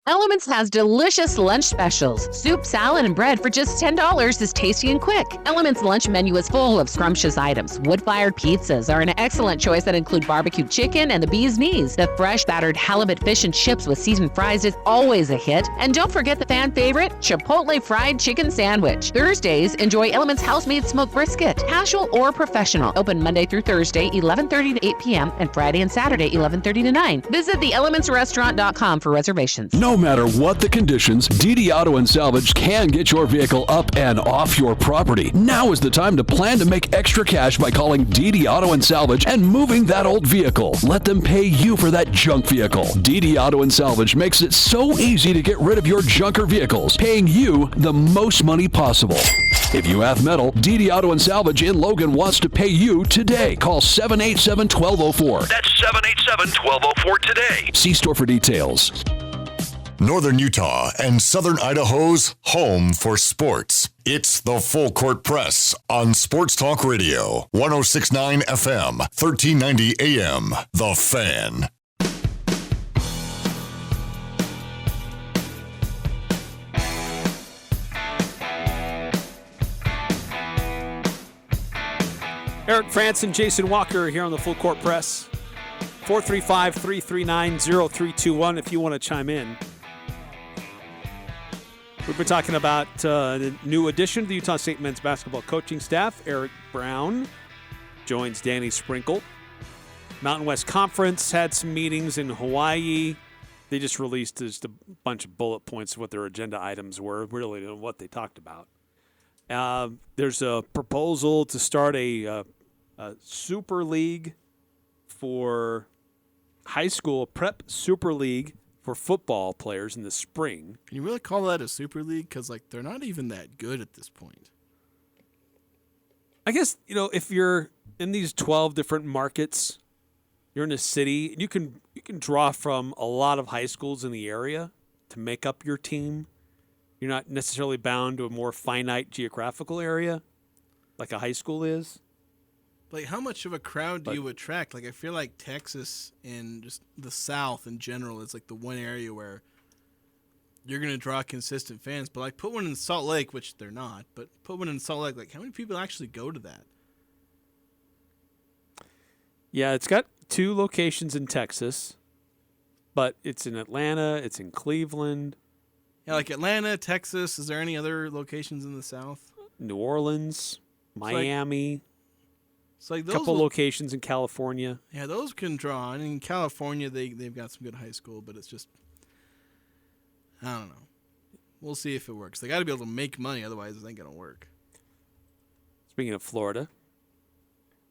Elements has delicious lunch specials. Soup, salad, and bread for just $10 is tasty and quick. Elements lunch menu is full of scrumptious items. Wood-fired pizzas are an excellent choice that include barbecued chicken and the bee's knees. The fresh battered halibut fish and chips with seasoned fries is always a hit. And don't forget the fan favorite, Chipotle fried chicken sandwich. Thursdays, enjoy Elements house-made smoked brisket, casual or professional. Open Monday through Thursday, 11:30 to 8 p.m. and Friday and Saturday, 11:30 to 9. Visit theelementsrestaurant.com for reservations. No matter what the conditions, DD Auto and Salvage can get your vehicle up and off your property. Now is the time to plan to make extra cash by calling DD Auto and Salvage and moving that old vehicle. Let them pay you for that junk vehicle. DD Auto and Salvage makes it so easy to get rid of your junker vehicles, paying you the most money possible. If you have metal, DD Auto and Salvage in Logan wants to pay you today. Call 787-1204. That's 787-1204 today. See store for details. Northern Utah and Southern Idaho's home for sports. It's the Full Court Press on Sports Talk Radio, 106.9 FM, 1390 AM. The Fan. Eric Frandsen, Jason Walker here on the Full Court Press. 435-339-0321 if you want to chime in. We've been talking about the new addition to the Utah State men's basketball coaching staff. Eric Brown joins Danny Sprinkle. Mountain West Conference had some meetings in Hawaii. They just released just a bunch of bullet points of what their agenda items were. We really don't know what they talked about. There's a proposal to start a super league for high school, prep super league for football players in the spring. Can you really call that a super league? Because they're not even that good at this point. I guess, if you're in these 12 different markets, you're in a city, you can draw from a lot of high schools in the area to make up your team. You're not necessarily bound to a more finite geographical area like a high school is. How much of a crowd do you attract? I feel like Texas and just the South in general is the one area where you're going to draw consistent fans. But put one in Salt Lake, which they're not, but put one in Salt Lake. How many people actually go to that? Yeah, it's got 2 locations in Texas, but it's in Atlanta, it's in Cleveland. Yeah, Atlanta, Texas. Is there any other locations in the South? New Orleans, Miami. Those couple locations in California. Yeah, those can draw. And in California, they've got some good high school, but it's just, I don't know. We'll see if it works. They got to be able to make money, otherwise it ain't going to work. Speaking of Florida,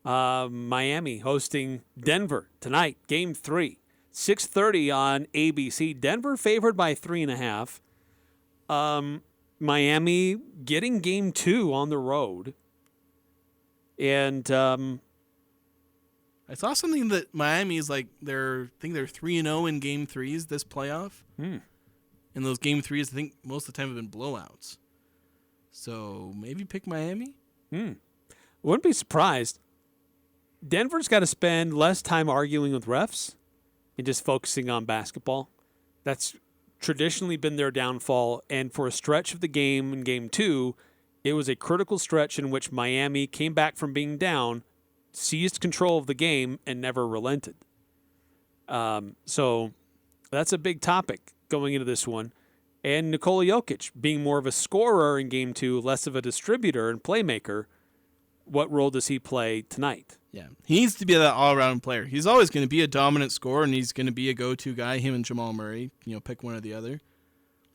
Miami hosting Denver tonight, Game 3, 6:30 on ABC. Denver favored by 3.5. Miami getting Game 2 on the road. And I saw something that Miami is they're 3-0 in Game 3s this playoff. And those Game 3s, I think most of the time have been blowouts. So maybe pick Miami? Wouldn't be surprised. Denver's got to spend less time arguing with refs and just focusing on basketball. That's traditionally been their downfall. And for a stretch of the game in Game 2, it was a critical stretch in which Miami came back from being down, seized control of the game, and never relented. So that's a big topic going into this one. And Nikola Jokic being more of a scorer in Game 2, less of a distributor and playmaker. What role does he play tonight? Yeah, he needs to be that all-around player. He's always going to be a dominant scorer, and he's going to be a go-to guy, him and Jamal Murray. Pick one or the other.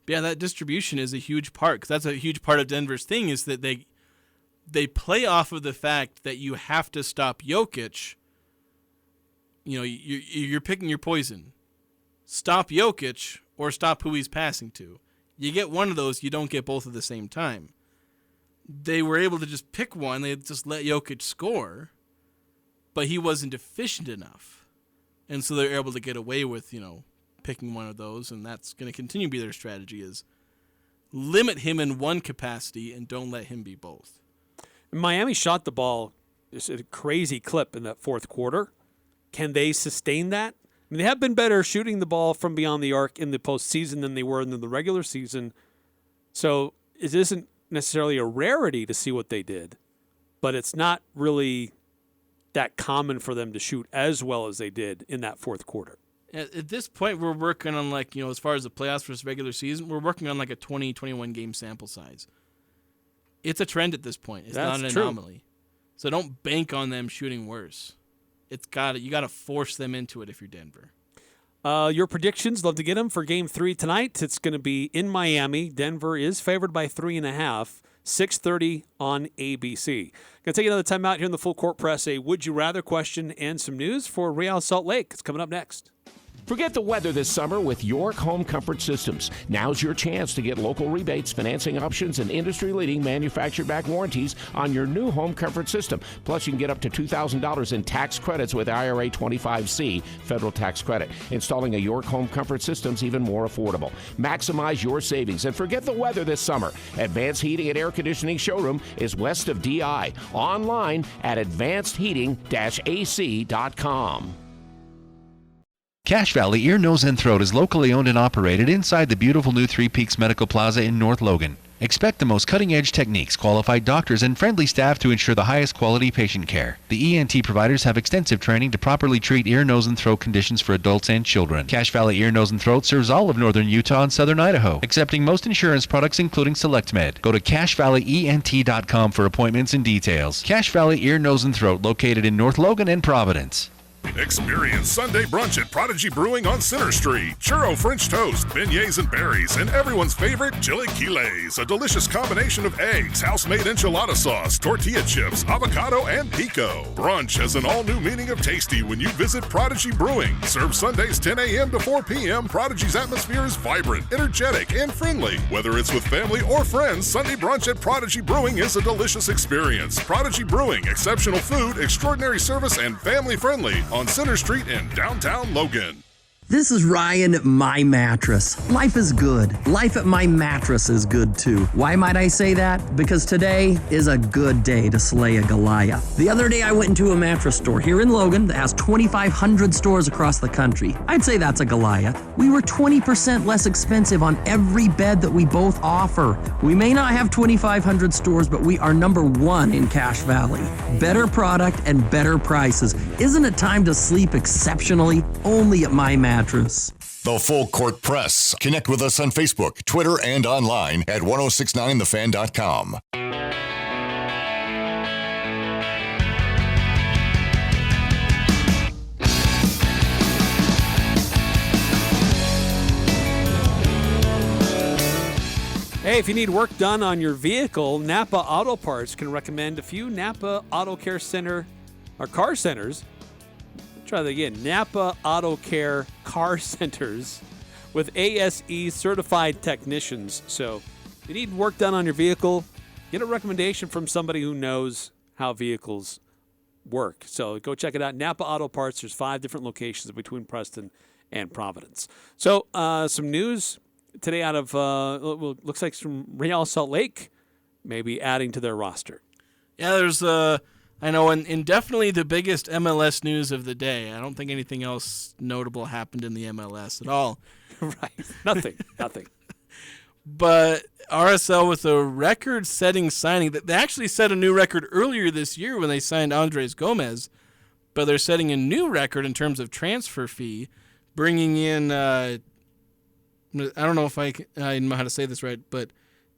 But yeah, that distribution is a huge part, because that's a huge part of Denver's thing is that they play off of the fact that you have to stop Jokic. You're picking your poison. Stop Jokic or stop who he's passing to. You get one of those, you don't get both at the same time. They were able to just pick one. They just let Jokic score, but he wasn't efficient enough. And so they're able to get away with, picking one of those, and that's going to continue to be their strategy is limit him in one capacity and don't let him be both. Miami shot the ball just at a crazy clip in that fourth quarter. Can they sustain that? I mean, they have been better shooting the ball from beyond the arc in the postseason than they were in the regular season. So it isn't necessarily a rarity to see what they did, but it's not really that common for them to shoot as well as they did in that fourth quarter. At this point, we're working on, as far as the playoffs versus regular season, we're working on a 20, 21 game sample size. It's a trend at this point. It's not an anomaly. So don't bank on them shooting worse. You got to force them into it if you're Denver. Your predictions, love to get them for Game 3 tonight. It's going to be in Miami. Denver is favored by 3.5, 6:30 on ABC. Going to take another time out here in the Full Court Press, a Would You Rather question and some news for Real Salt Lake. It's coming up next. Forget the weather this summer with York Home Comfort Systems. Now's your chance to get local rebates, financing options, and industry-leading manufacturer-backed warranties on your new home comfort system. Plus, you can get up to $2,000 in tax credits with IRA 25C federal tax credit. Installing a York Home Comfort System's even more affordable. Maximize your savings and forget the weather this summer. Advanced Heating and Air Conditioning Showroom is west of DI. Online at advancedheating-ac.com. Cache Valley Ear, Nose, and Throat is locally owned and operated inside the beautiful new Three Peaks Medical Plaza in North Logan. Expect the most cutting-edge techniques, qualified doctors, and friendly staff to ensure the highest quality patient care. The ENT providers have extensive training to properly treat ear, nose, and throat conditions for adults and children. Cache Valley Ear, Nose, and Throat serves all of northern Utah and southern Idaho, accepting most insurance products including SelectMed. Go to CacheValleyENT.com for appointments and details. Cache Valley Ear, Nose, and Throat, located in North Logan and Providence. Experience Sunday brunch at Prodigy Brewing on Center Street. Churro French toast, beignets and berries, and everyone's favorite chilaquiles. A delicious combination of eggs, house-made enchilada sauce, tortilla chips, avocado, and pico. Brunch has an all-new meaning of tasty when you visit Prodigy Brewing. Served Sundays 10 a.m. to 4 p.m., Prodigy's atmosphere is vibrant, energetic, and friendly. Whether it's with family or friends, Sunday brunch at Prodigy Brewing is a delicious experience. Prodigy Brewing, exceptional food, extraordinary service, and family-friendly on Center Street in downtown Logan. This is Ryan at My Mattress. Life is good. Life at My Mattress is good too. Why might I say that? Because today is a good day to slay a Goliath. The other day I went into a mattress store here in Logan that has 2,500 stores across the country. I'd say that's a Goliath. We were 20% less expensive on every bed that we both offer. We may not have 2,500 stores, but we are number one in Cache Valley. Better product and better prices. Isn't it time to sleep exceptionally? Only at My Mattress. The Full Court Press. Connect with us on Facebook, Twitter, and online at 1069thefan.com. Hey, if you need work done on your vehicle, Napa Auto Parts can recommend a few Napa Auto Care Center or car centers. Try that again. Napa Auto Care Car Centers with ASE certified technicians. So if you need work done on your vehicle, get a recommendation from somebody who knows how vehicles work. So go check it out. Napa Auto Parts. There's 5 different locations between Preston and Providence. So some news today out of, looks like from Real Salt Lake, maybe adding to their roster. Yeah, there's I know, and definitely the biggest MLS news of the day. I don't think anything else notable happened in the MLS at all. Right. Nothing. But RSL with a record-setting signing. They actually set a new record earlier this year when they signed Andres Gomez, but they're setting a new record in terms of transfer fee, bringing in, I don't know if I know how to say this right, but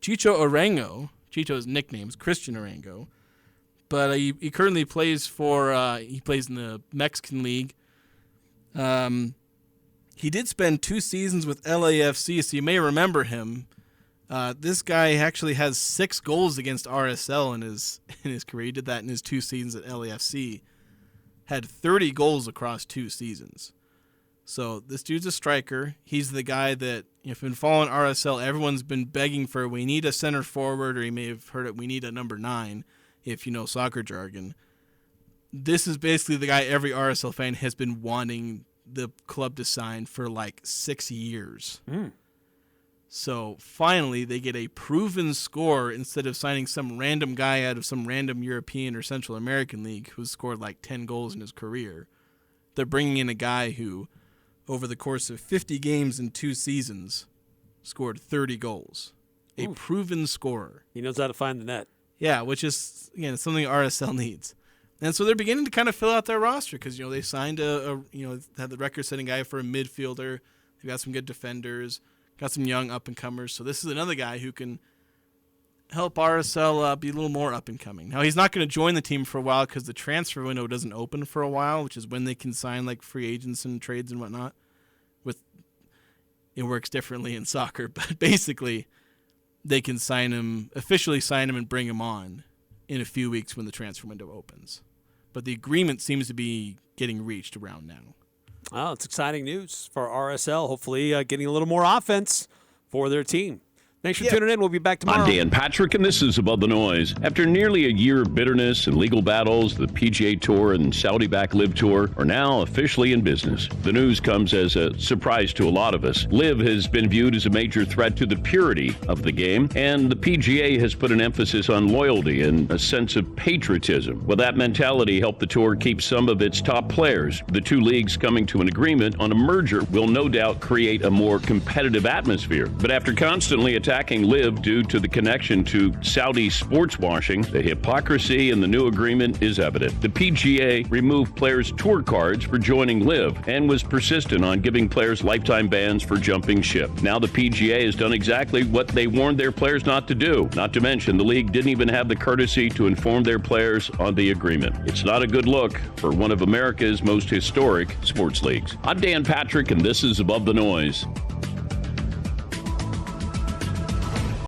Chicho Arango. Chicho's nickname is Christian Arango. But he currently plays he plays in the Mexican League. He did spend 2 seasons with LAFC, so you may remember him. This guy actually has 6 goals against RSL in his career. He did that in his 2 seasons at LAFC. Had 30 goals across 2 seasons. So this dude's a striker. He's the guy that, if you've been following RSL, everyone's been begging for, we need a center forward, or you may have heard it, we need a number 9, if you know soccer jargon. This is basically the guy every RSL fan has been wanting the club to sign for like 6 years. So finally they get a proven scorer instead of signing some random guy out of some random European or Central American league who's scored like 10 goals in his career. They're bringing in a guy who, over the course of 50 games in 2 seasons, scored 30 goals. A proven scorer. He knows how to find the net. Yeah, which is, again, something RSL needs. And so they're beginning to kind of fill out their roster because, they signed had the record-setting guy for a midfielder. They've got some good defenders, got some young up-and-comers. So this is another guy who can help RSL be a little more up-and-coming. Now, he's not going to join the team for a while because the transfer window doesn't open for a while, which is when they can sign like free agents and trades and whatnot. It works differently in soccer, but basically they can officially sign him and bring him on in a few weeks when the transfer window opens. But the agreement seems to be getting reached around now. Oh, it's exciting news for RSL. Hopefully getting a little more offense for their team. Thanks for tuning in. We'll be back tomorrow. I'm Dan Patrick, and this is Above the Noise. After nearly a year of bitterness and legal battles, the PGA Tour and Saudi-backed LIV Tour are now officially in business. The news comes as a surprise to a lot of us. LIV has been viewed as a major threat to the purity of the game, and the PGA has put an emphasis on loyalty and a sense of patriotism. Well, that mentality helped the Tour keep some of its top players. The two leagues coming to an agreement on a merger will no doubt create a more competitive atmosphere. But after constantly attacking LIV due to the connection to Saudi sports washing, the hypocrisy in the new agreement is evident. The PGA removed players' tour cards for joining LIV and was persistent on giving players lifetime bans for jumping ship. Now the PGA has done exactly what they warned their players not to do. Not to mention, the league didn't even have the courtesy to inform their players on the agreement. It's not a good look for one of America's most historic sports leagues. I'm Dan Patrick, and this is Above the Noise.